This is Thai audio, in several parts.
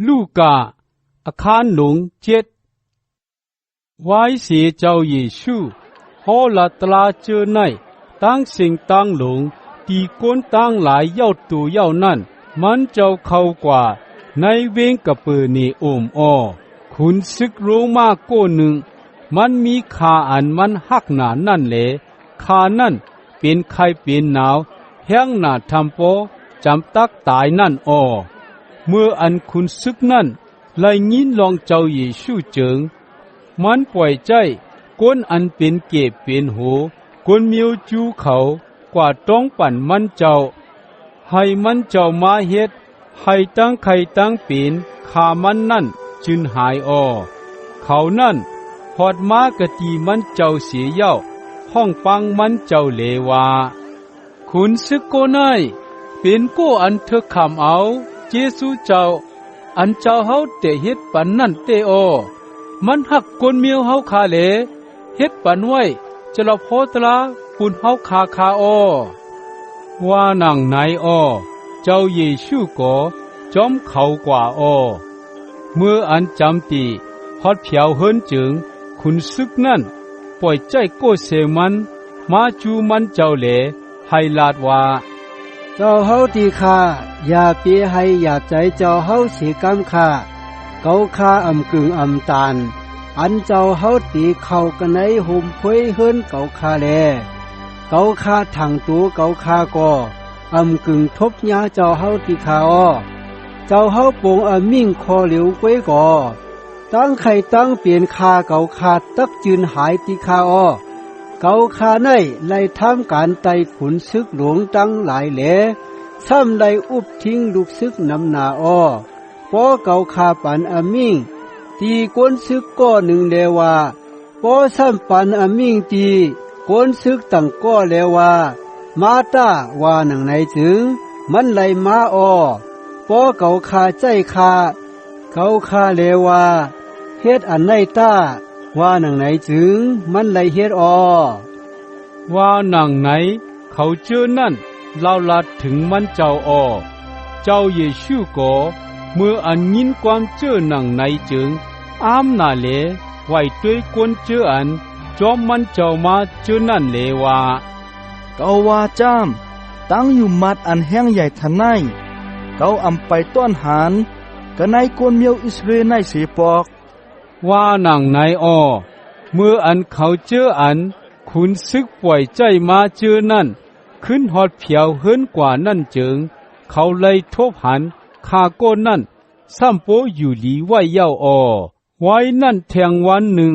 ลูกาอาคารหลงเจ็ดไว้เสียเจ้าเยซูฮอลาตลาเจอในตั้งสิ่งตั้งหลงตีก้นตั้งหลายเย้าตัวเย้านั่นมันเจ้าเข้ากว่าในเวงกระเปือนีโอมอ้อคุณซึกโรมาโก้หนึ่งมันมีขาอันมันหักหนานั่นแหละขานั่นเป็นไข้เป็นหนาวแห้งหนาทำโปจำตักตายนั่นอ้อเมื่ออันคุณซึกนั่นไล่ยินลองเจ้าเยซูเจิงมันปล่อยใจก้นอันเป็นเก็บเป็นโหก้นเมียวจูเขากว่าต้องปั่นมันเจ้าให้มันเจ้ามาเฮ็ดให้ตั้งไข่ตั้งเป็นขามันนั่นจึนหายอ้อเขานั่นหอดมากะตีมันเจ้าเสียเย้าห้องปังมันเจ้าเลวาคุณซึกโกนายเป็นโกอันเธอคำเอาเจสุเจ้าอันเจ้าเฮาเตเฮ็ดปันนั่นเตโอมันหักกนเมียวเฮาคาเลเฮ็ดปันไว้จะละโพตลาปุ่นเฮาคาอ้อว่านังไหนอ้อเจ้าเยซูก็จอมเขากว่าอ้อเมื่ออันจำตีฮอดเผียวเฮินจึงคุณซึกนั่นปล่อยใจโกเสมันมาจูมันเจ้าเหลให้ลาดว่าเจ้าเฮาตีข้าอย่าเปียให้อย่าใจเจ้าเฮาเสียกำข้าเกาข้าอำกึ่งอำตาลอันเจ้าเฮาตีเข้ากันในหุ่มพวยเฮินเกาข้าแลเกาข้าถังตัวเกาข้าก็อำกึ่งทบยาเจ้าเฮาตีข้าอ้อเจ้าเฮาปงมิ่งคอเหลียวกวยก่อตั้งไข่ตั้งเปลี่ยนคาเกาคาตักจืนหายตีคาอ้อเกาคาในไล่ทำการไต่ขุนซึกหลวงตั้งหลายแหลซ้ำไล่อุบทิ้งลูกซึกนำหนาอ้อป้อเกาคาปันมิ่งตีก้นซึกก้อหนึ่งเลว่าป้อซ้ำปันมิ่งตีก้นซึกตั้งก้อเลว่ามาตาว่าหนังไหนจึงมันไล่มาอ้อป้อเกาคาใจคาเกาคาเลว่าเฮ็ดอันไหนต้าว่าหนังไหนจึงมันไลเฮ็ดอว่าหนังไหนเขาเจอนั่นเล่าลัดถึงมันเจ้าเจ้าเยซูก็เมื่ออันยินความเจอหนังไหนจึงอามนาเลไว้ด้วยกวนเจออันจอมมันเจ้ามาเจอนั่นเลว่าเกาว่าจ้ามตั้งอยู่มัดอันแห้งใหญ่ทันในเกาอำไปต้อนหานก็ในกวนเมียวอิสราเอลในสีปอกว่าหนังไหนเมื่ออันเขาเจออันคุณซึกปล่อยใจมาเจอนั่นขึ้นหอดเผียวเฮินกว่านั่นจึงเขาเลยทบหันคาโก้นั่นซ้ำโปอยู่หลีไว้เย้าไว้นั่นแทงวันหนึ่ง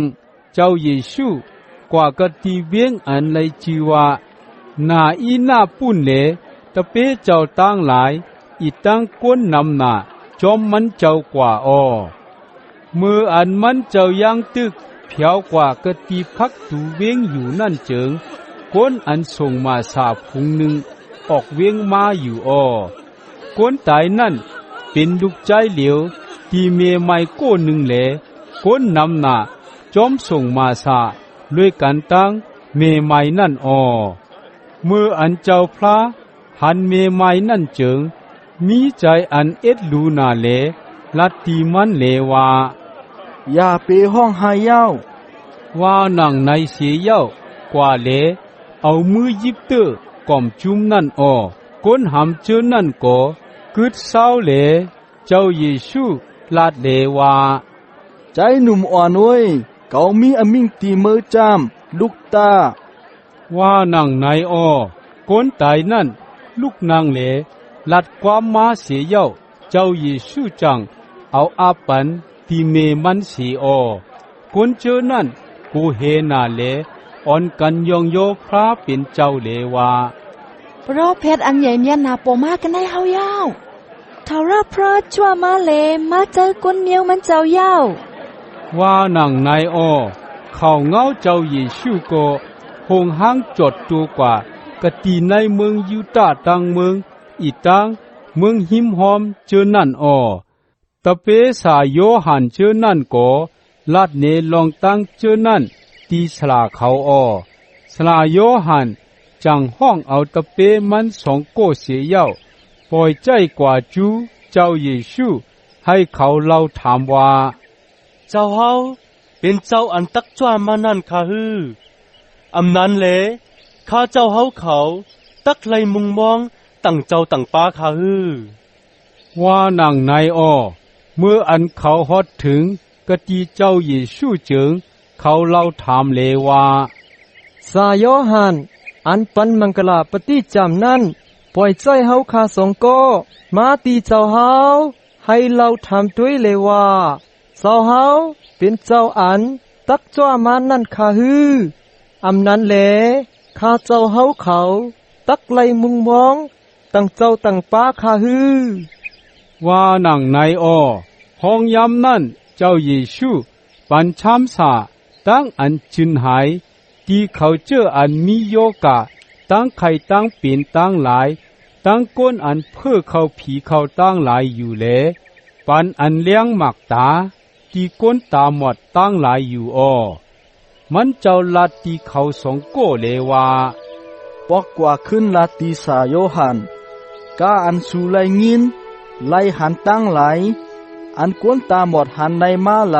เจ้าเยซูกว่ากตีเวียงอันเลยจีว่านาอีหน้าปุ่นเลตะเปเจ้าตั้งหลายอีตั้งก้นนำหน้าจอมมันเจ้ากว่ามืออันมันเจ้ายังตึกเผียวกว่ากตีพักตูเวียงอยู่นั่นเจิงก้นอันส่งมาสาบพุงหนึ่งออกเวียงมาอยู่ก้นตายนั่นเป็นลูกใจเหลียวตีเมียไม่โก้หนึ่งแหลก้นนำหน้าจอมส่งมาสาด้วยกันตั้งเมไม้นั่นมืออันเจ้าพระหันเมไม้นั่นเจิงมีใจอันเอ็ดลูนาเลลัดตีมันเลว่าอย่าไปห้องหายเย้าว่าหนังในเสียเย้ากว่าเลเอามือยิบเตอก่อมจุมนั่นก้นหำเจอนั่นก็กึดเศร้าเลเจ้าเยซูลาดเลว่าใจหนุ่มอ่อนเว้ยเกามีมิ่งตีมือจามลูกตาว่าหนังในก้นตายนั่นลูกนางเลลัดความมาเสียเย้าเจ้าเยซูจังเอาอาปันตีเมมันสีคนเจอนั่นกูเฮนาเลอ่อนกันยองโยพระเป็นเจ้าเลวาเพราะเพชรอันใหญ่เมียนาโปมากันได้เฮาเย้าทาราพระชั่วมาเลมาเจอก้นเมียวมันเจ้าเย้าว่าหนังในเขาเงาเจ้าเยซูก็หงห้างจดตัวกว่ากะตีในเมืองยูดาห์ตังเมืองอีตังเมืองหิมหอมเจอนั่นตะเปสาโยหันเจอนั่นก็ลาดเนลองตั้งเจอนั่นตีสลาเขาสลาโยหันจังห้องเอาตะเปมันสองโกเสียเย้าปล่อยใจกว่าจูเจ้าเยซูใ ให้เขาเล่าถามว่าเจ้าเฮาเป็นเจ้าอันตักจ้ามานั่นค่ะฮืออำนั้นแลข้าเจ้าเฮาเขาตักไลมุงมองตั้งเจ้าตั้งป้าค่ะฮือว่านางนายอ้อเมื่ออันเขาฮอดถึงกะตีเจ้าเยซูจึงเขาเล่าถามเลยว่าสาโยฮันอันปันมังกลาปฏิจำนั้นปล่อยใจเฮาคาสองก็มาตีเจ้าเฮาให้เราทำด้วยเลยว่าเจ้าเฮาเป็นเจ้าอันตักจ้ามานั่นคาฮืออำนั้นแลข้าเจ้าเฮาเขาตักไลมุงมองตั้งเจ้าตั้งป้าคาฮือว่านางนายอ้อห้องยำนั่นเจ้าเยซูปันช้ำสาตั้งอันจินหายที่เขาเจออันมีโยกะตั้งไข่ตั้งเปลี่ยนตั้งหลายตั้งก้นอันเพื่อเขาผีเขาตั้งหลายอยู่แลปันอันเลี้ยงหมักตาที่ก้นตาหมดตั้งหลายอยู่อ้อมันเจ้าลัดที่เขาสองโก้เลว่าปอกกว่าขึ้นลาตีสาโยหันกาอันสูไลงินไลหันตั้งไหลอันก้นตาหมดหันในมาไหล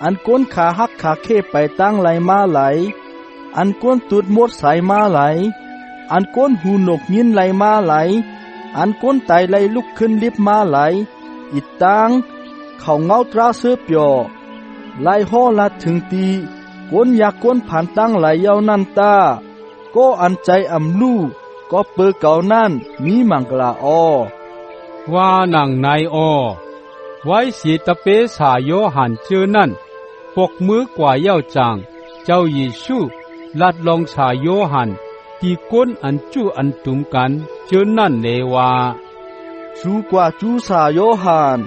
อันก้นขาหักขาเข้ไปตั้งไหลมาไหลอันก้นตุดมดสายมาไหลอันก้นหูหนกยินไหลมาไหลอันก้นไตไหลลุกขึ้นลิบมาไหลอิดตังเขาเงาตราเสือเปียวไหลห่อลัดถึงตีก้นอยากก้นผ่านตั้งไหลเยาวนันตาก็อันใจอำลู่ก็เปิดเก่านั่นมีมังกลาอว่านางนายอ้อไว้สีตะเปสาโยหันเจอนั่นปกมือกว่าเย้าจางเจ้าเยซูลัดลองสาโยหันตีก้นอันจูอันตุมกันเจอนั่นเลว่าสูกว่าจูสาโยหัน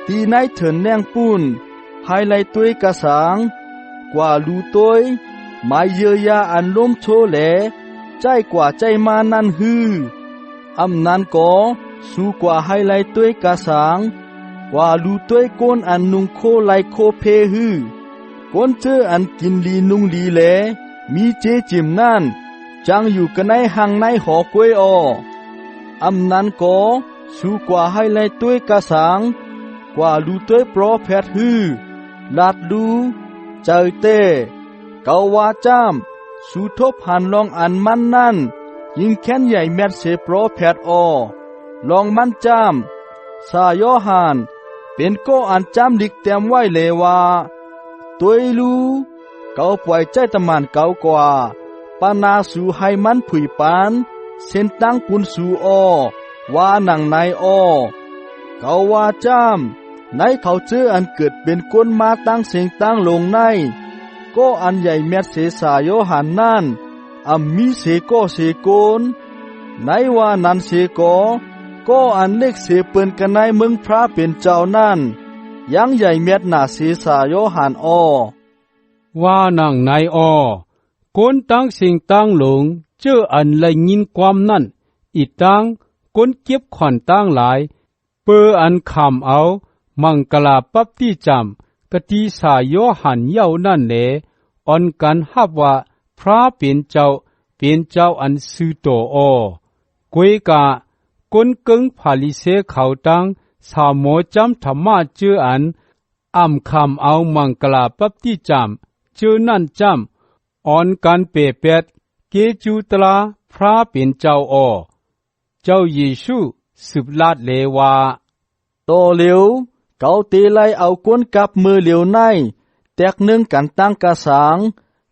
ตีในเถินแนงปุ้นไฮไลตัวกระสังกว่าลูตัวหมายเยียยาอันล้มโชแหลใจกว่าใจมานั่นฮืออำนั้นก็สู้กว่าไฮไลตัวกระสังกว่าลูตัวก้นอันนุงโคไลโคเพฮือก้นเจออันกินลีนุงลีแหลมีเจจิมนั่นจังอยู่กันในหังในหอกล้วยออำนั้นก็สู้กว่าไฮไลตัวกระสังกว่าลูตัวโปรแพทฮือลาดดูเจอเต้เกาวาจามสู้ทบหันลองอันมันนั่นยิงแค้นใหญ่แมดเสโปรแพทลองมันจามสาโยหันเป็นก็อันจามลิกเต็มไว้เลยว่าตัวลูเกาปล่อยใจตะมันเกากว่าปานาสู่ให้มันผุยปานเส้นตั้งปุนสู่ว่าหนังในเกาว่าจามในเขาเจออันเกิดเป็นก้นมาตั้งเสียงตั้งลงในก็อันใหญ่แมดเสสาโยหันนั่นมีเสก็เสโกนในว่านั้นเสก็อันเล็กเสเปินกันในเมืองพระเป็นเจ้านั่นยังใหญ่แมดหนาเสสาโยหันว่านางนายก้นตั้งเสียงตั้งลงเจออันไรยินความนั่นอีตั้งก้นเก็บขวัญตั้งหลายเปออันคำเอามังกลาปับที่จำกติสาโยหันเย้านั่นแหลอ่อนกันฮับว่าพระเป็นเจ้าอันซื้อโตกวยกะก้นกึ่งผาลิเสเขาตั้งสาโมจำธรรมะเจออันคำเอามังกลาปับที่จำเจอนั่นจำอ่อนกันเปเปดเกจูตลาพระเป็นเจ้าเจ้าเยซูสืบลาดเลว่าโตเหลียวเกาตีไลเอาก้นกับมือเหลียวในแตกหนึ่งกันตั้งกระสัง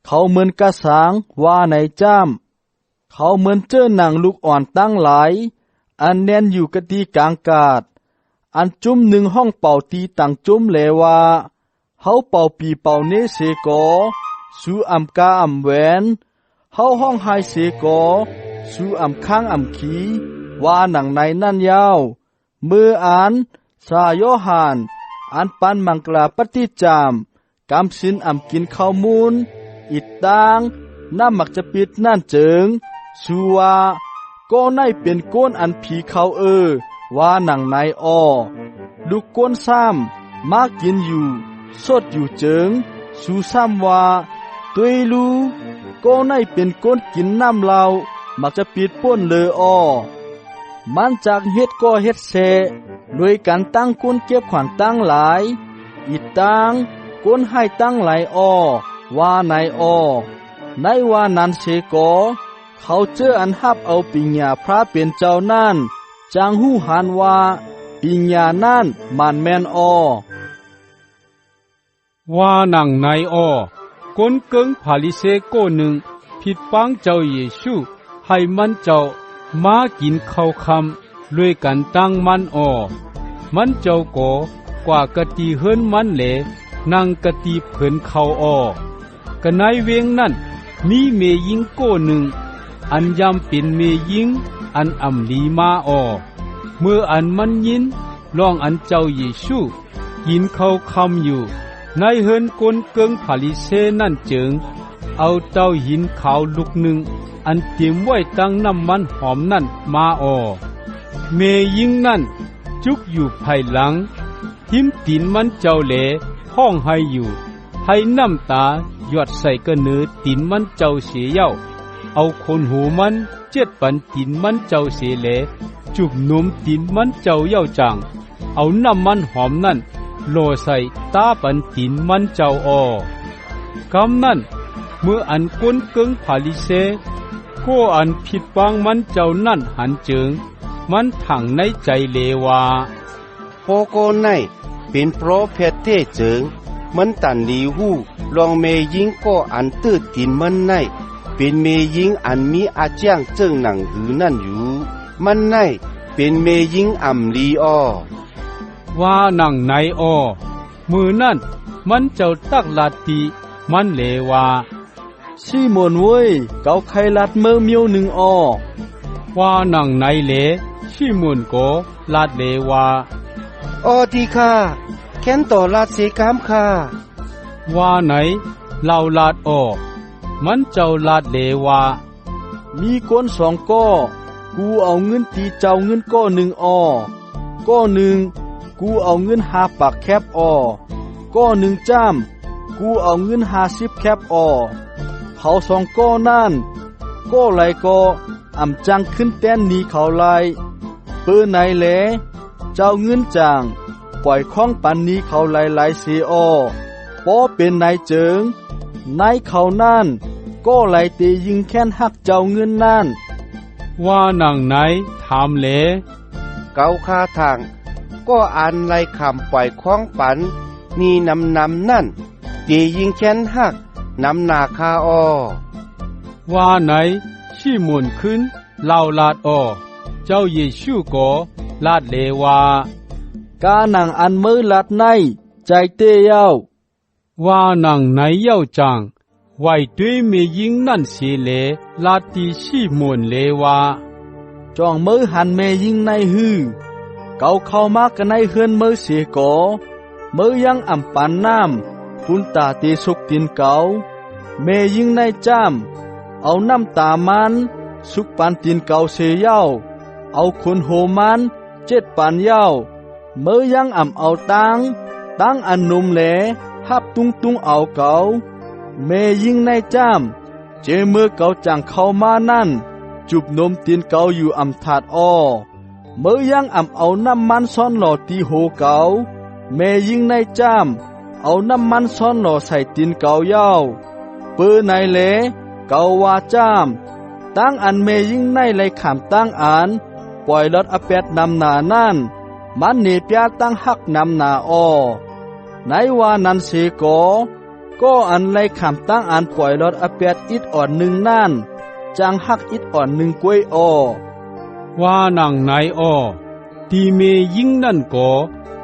เขาเหมือนกระสังว่าในจ้ำเขาเหมือนเจอหนังลูกอ่อนตั้งหลายอันแน่นอยู่กะตีกลางกาดอันจุ้มหนึ่งห้องเป่าตีต่างจุ้มเลว่าเขาเป่าปีเป่าเนเสกอสู่กาแหวนเขาห้องไฮเสกอสู่ข้างขีว่าหนังในนั่นยาวเมื่อสาโยหันอันปันมังกลาปฏิจามกำสินกินข้าวมูลอิดตังน้ำมักจะปิดนั่นเจิงสัวก็ในเป็นก้นอันผีเขาว่าหนังในลูกก้นซ้ำมากินอยู่สดอยู่เจิงสู่ซ้ำว่าตัวลูก็ในเป็นก้นกินน้ำเหล้ามักจะปิดป้นเลย มันจากเฮ็ดก็เฮ็ดเสด้วยการตั้งก้นเก็บขวัญตั้งหลายอีตั้งก้นให้ตั้งหลายอ้อว่านายอ้อในว่านั้นเสกอเขาเจออันฮับเอาปิญญาพระเป็นเจ้านั่นจางหู้หานว่าปิญญานั่นมันแม่นอ้อว่านังนายอ้อก้นเกิงพาลิเซโกหนึ่งผิดปังเจ้าเยซูให้มันเจ้ามากินข้าวคำด้วยกันตั้งมันอ้อมันเจ้าก็กว่ากะตีเฮิรนมันเหลนั่งกะตีเผินเขาอ้อกะนายเวงนั่นมีเมยิงโกหนึ่งอันยำเป็นเมยิงอันอำลีมาอ้อเมื่ออันมันยินลองอันเจ้าเยซูกินข้าวคำอยู่ในเฮิรนกนเกิงพาลิเซนั่นจึงเอาเต้าหินขาวลูกหนึ่งอันเตรียมไว้ตั้งน้ำมันหอมนั่นมาอ้อเมยิงนั่นจุกอยู่ภายหลังทิมตีนมันเจ้าเหลห้องให้อยู่ให้น้ำตาหยดใส่กระเนือตีนมันเจ้าเสียเย้าเอาคนหูมันเจ็ดปันตีนมันเจ้าเสียเหลจุบนมตีนมันเจ้าเย้าจังเอาน้ำมันหอมนั่นโลใส่ตาปันตีนมันเจ้าอ้อกำนั่นเมื่ออันก้นเกิงพาลิเซก็อันผิดปังมันเจ้านั่นหันเจิงมันถังในใจเลวาโปโกไนเป็นโปรเฟตเตเจิงมันตันลีหูลองเมยิงก็อันตื้อตินมันไนเป็นเมยิงอันมีอาเจียงเจิงหนังหือนั่นอยู่มันไนเป็นเมยิงอ่ำลีอ้อว่านังในอ้อมือนั่นมันเจ้าตักลาตีมันเลวาชิมอนเว้ยเกาไข่ลัดเมื่อเมียวหนึ่งอ้อว่านังในเลชิมอนโกลาดเลวาออดีค่ะแค้นต่อลาดเสกามค่ะว่าไหนเล่าลาดอ้อมันเจ้าลาดเลวามีคนสองก้อกูเอาเงินตีเจ้าเงินก้อหนึ่งอ้อก้อหนึ่งกูเอาเงิน5 ปากแคบอ้อก้อหนึ่งจ้ำกูเอาเงิน50 แคบอ้อเขาสองก้อนั่นก้อไหลก้ออ่ำจังขึ้นแต้นนี้เขาไหลเปิ้นไหนแลเจ้าเงินจางปล่อยข้องปันนี้เขาไหลเสียอ้อป้อเป็นนายเจิงนายเขานั่นก็ไหลเตยิงแค้นหักเจ้าเงินนั่นว่านังไหนถามเลเกาคาทางก็อ่านไล่คำปล่อยข้องปันนี่นำนั่นเตยิงแค้นหักนำนาคาอ้อว่าไหนชิมอนขึ้นเล่าลาดอ้อเจ้าเยซูก็ลาดเลวากาหนังอันมือลัดในใจเตเย้าว่านังไหนเย้าจังไว้ด้วยเมยิงนั่นเสียเลลาตีชิมอนเลวาจองมือหันเมยิงในฮือเกาเข้ามากันในเฮือนมือเสียก่อมือยังอ่ำปันน้ำปุนตาเตสุกตินเกาเมยิงในจ้ำเอาน้ำตามันสุกปันตินเกาเสียเย้าเอาคนโหมัน7 ปันเย้าเมื่อยังอ่ำเอาตั้งอันนมแหลหับตุงเอาเกาเมยิงในจ้ำเจเมื่อเกาจังเข้ามานั่นจุบนมตินเกาอยู่อ่ำถาดอ้อเมื่อยังอ่ำเอาน้ำมันซ้อนหล่อตีโหเกาเมยิงในจ้ำเอาน้ำมันซ้อนหล่อใส่ตินเกาเย้าเปื้อในเลเกาว่าจ้ำตั้งอันเมยิงในเลยขามตั้งอันปล่อยรถอเป็ดนำหนานั่นมันเนเปียตั้งหักนำหนาอ้อในว่านั้นเสก็อันเลยขามตั้งอันปล่อยรถอเป็ดอิดอ่อนหนึ่งนั่นจังหักอิดอ่อนหนึ่งกล้วยอ้อว่านังไหนอ้อตีเมยิงนั่นก็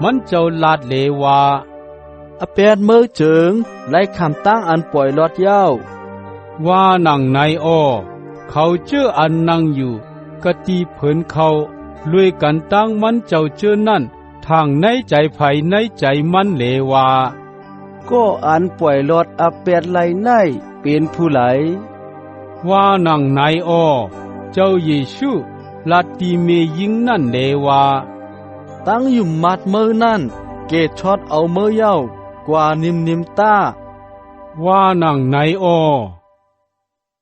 มันเจ้าลาดเลวาอเป็ดเมื่อเจิงเลยขามตั้งอันปล่อยรถเย้าว่านังไหนอ้อเขาเจออันนั่งอยู่กะตีเผินเขาลุยกันตั้งมันเจ้าเจอนั่นทางในใจไผในใจมันเลวาก็อันปล่อยรถอเป็ดไหลในเป็นผู้ไหลว่านังไหนอ้อเจ้าเยซูลาตีเมยิงนั่นเลวาตั้งอยู่มัดมือนั่นเกตช็อตเอามือเย้ากว่านิมตาว่านังไหนอ้อ